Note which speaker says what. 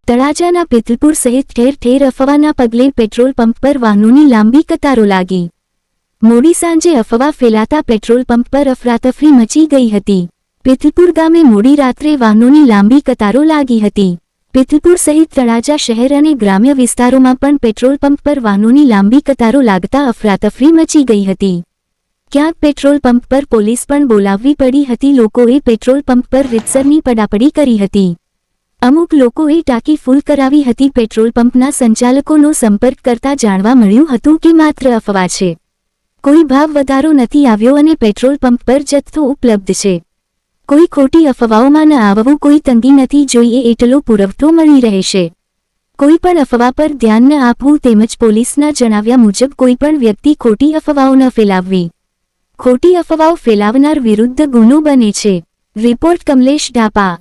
Speaker 1: તળાજાના પિથલપુર સહિત ઠેર ઠેર અફવાના પગલે પેટ્રોલ પંપ પર વાહનોની લાંબી કતારો લાગી. મોડી સાંજે અફવા ફેલાતા પેટ્રોલ પંપ પર અફરાતફરી મચી ગઈ હતી. પિથલપુર ગામે મોડી રાત્રે વાહનોની લાંબી કતારો લાગી હતી. પિથલપુર સહિત તળાજા શહેર અને ગ્રામ્ય વિસ્તારોમાં પણ પેટ્રોલ પંપ પર વાહનોની લાંબી કતારો લાગતા અફરાતફરી મચી ગઈ હતી. ક્યાંક પેટ્રોલ પંપ પર પોલીસ પણ બોલાવવી પડી હતી. લોકોએ પેટ્રોલ પંપ પર રીતસરની પડાપડી કરી હતી. અમુક લોકોએ ટાંકી ફૂલ કરાવી હતી. પેટ્રોલ પંપના સંચાલકોનો સંપર્ક કરતા જાણવા મળ્યું હતું કે માત્ર અફવા છે, કોઈ ભાવ વધારો નથી આવ્યો અને પેટ્રોલ પંપ પર જથ્થો ઉપલબ્ધ છે. કોઈ ખોટી અફવાઓમાં ન આવવું, કોઈ તંગી નથી, જોઈએ એટલો પુરવઠો મળી રહેશે. કોઈ પણ અફવા પર ધ્યાન ન આપવું તેમજ પોલીસના જણાવ્યા મુજબ કોઈ પણ વ્યક્તિ ખોટી અફવાઓ ન ફેલાવવી. ખોટી અફવાઓ ફેલાવનાર વિરુદ્ધ ગુનો બને છે. રિપોર્ટ કમલેશ ઢાપા.